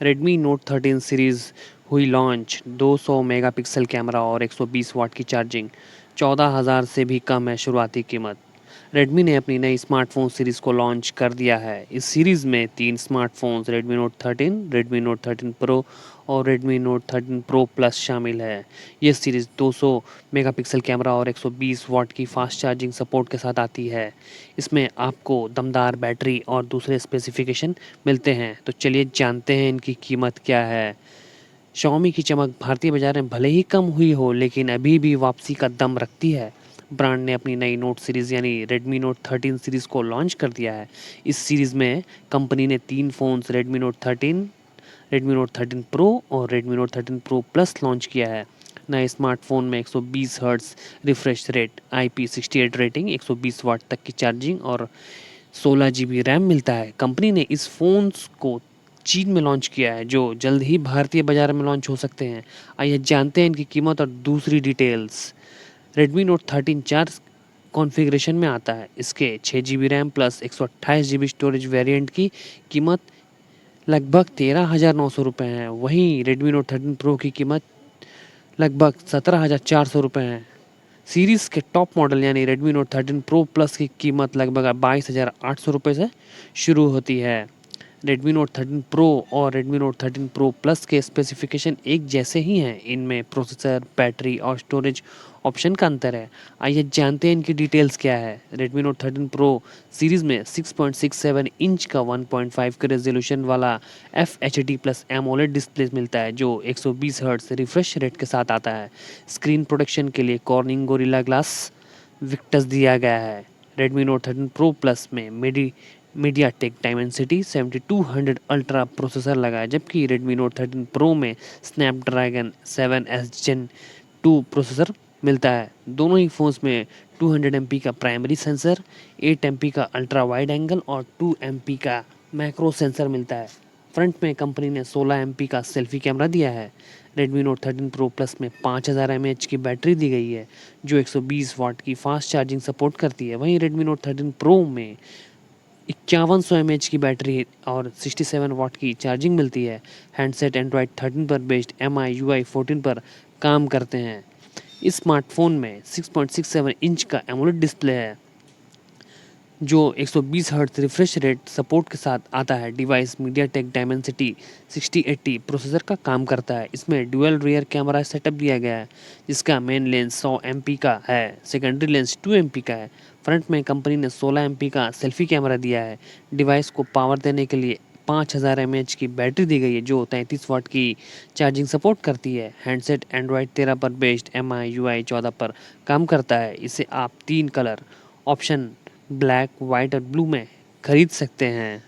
Redmi Note 13 series हुई launch. 200 megapixel camera और 120 वाट की चार्जिंग। 14,000 से भी कम है शुरुआती कीमत। रेडमी ने अपनी नई स्मार्टफोन सीरीज़ को लॉन्च कर दिया है। इस सीरीज़ में 3 smartphones Redmi Note 13, Redmi Note 13 Pro और रेडमी नोट 13 प्रो प्लस शामिल है। ये सीरीज़ 200 मेगापिक्सल कैमरा और 120 वाट की फास्ट चार्जिंग सपोर्ट के साथ आती है। इसमें आपको दमदार बैटरी और दूसरे स्पेसिफिकेशन मिलते हैं। तो चलिए जानते हैं इनकी कीमत क्या है। Xiaomi की चमक भारतीय बाजार में भले ही कम हुई हो, लेकिन अभी भी वापसी का दम रखती है। ब्रांड ने अपनी नई नोट सीरीज़ यानी रेडमी नोट 13 सीरीज़ को लॉन्च कर दिया है। इस सीरीज़ में कंपनी ने 3 phones Redmi Note 13, Redmi Note 13 Pro और Redmi Note 13 Pro Plus launch किया है। नए स्मार्टफोन में 120 hertz refresh rate, IP68 rating, 120 watt तक की चार्जिंग और 16 GB रैम मिलता है। कंपनी ने इस फ़ोन्स को चीन में लॉन्च किया है, जो जल्द ही भारतीय बाजार में लॉन्च हो सकते हैं। आइए जानते हैं इनकी कीमत और दूसरी डिटेल्स। रेडमी नोट 13 4 कॉन्फ़िगरेशन में आता है। इसके 6 GB RAM plus 128 GB storage variant की कीमत लगभग 13,900 रुपये है। वहीं रेडमी नोट 13 प्रो की कीमत लगभग 17,400 रुपये है। सीरीज़ के टॉप मॉडल यानी रेडमी नोट 13 प्रो प्लस की कीमत लगभग 22,800 रुपये से शुरू होती है। रेडमी नोट 13 प्रो और रेडमी नोट 13 प्रो प्लस के स्पेसिफिकेशन एक जैसे ही हैं। इनमें प्रोसेसर, बैटरी और स्टोरेज ऑप्शन का अंतर है। आइए जानते हैं इनकी डिटेल्स क्या है। रेडमी नोट 13 प्रो सीरीज़ में 6.67 इंच का 1.5 के रेजोल्यूशन वाला FHD प्लस एमोलेड डिस्प्ले मिलता है, जो 120 हर्ट्ज रिफ्रेश रेट के साथ आता है। स्क्रीन प्रोटेक्शन के लिए कॉर्निंग गोरिल्ला ग्लास विक्टस दिया गया है। रेडमी नोट 13 प्रो प्लस में मीडियाटेक डायमेंसिटी 7200 अल्ट्रा प्रोसेसर लगा है, जबकि रेडमी नोट 13 प्रो में स्नैपड्रैगन 7S Gen 2 प्रोसेसर मिलता है। दोनों ही फ़ोन्स में 200 MP का प्राइमरी सेंसर, 8 MP का अल्ट्रा वाइड एंगल और 2 MP का मैक्रो सेंसर मिलता है। फ्रंट में कंपनी ने 16 MP का सेल्फी कैमरा दिया है। रेडमी नोट 13 प्रो प्लस में 5000 mAh की बैटरी दी गई है, जो 120 वाट की फास्ट चार्जिंग सपोर्ट करती है। वहीं रेडमी नोट 13 प्रो में 5100 mAh की बैटरी और 67 वाट की चार्जिंग मिलती है। हैंडसेट एंड्रॉयड 13 पर बेस्ड MIUI 14 पर काम करते हैं। इस स्मार्टफोन में 6.67 इंच का एमोलेड डिस्प्ले है, जो 120 हर्ट्ज रिफ्रेश रेट सपोर्ट के साथ आता है। डिवाइस मीडियाटेक डायमेंसिटी 6080 प्रोसेसर का काम करता है। इसमें डुअल रियर कैमरा सेटअप दिया गया है, जिसका मेन लेंस 100 MP का है, सेकेंडरी लेंस 2 MP का है। फ्रंट में कंपनी ने 16 MP का सेल्फी कैमरा दिया है। डिवाइस को पावर देने के लिए 5000 mAh की बैटरी दी गई है, जो 33 वाट की चार्जिंग सपोर्ट करती है। हैंडसेट एंड्रॉयड 13 पर बेस्ड MIUI 14 पर काम करता है। इसे आप 3 कलर ऑप्शन ब्लैक, वाइट और ब्लू में खरीद सकते हैं।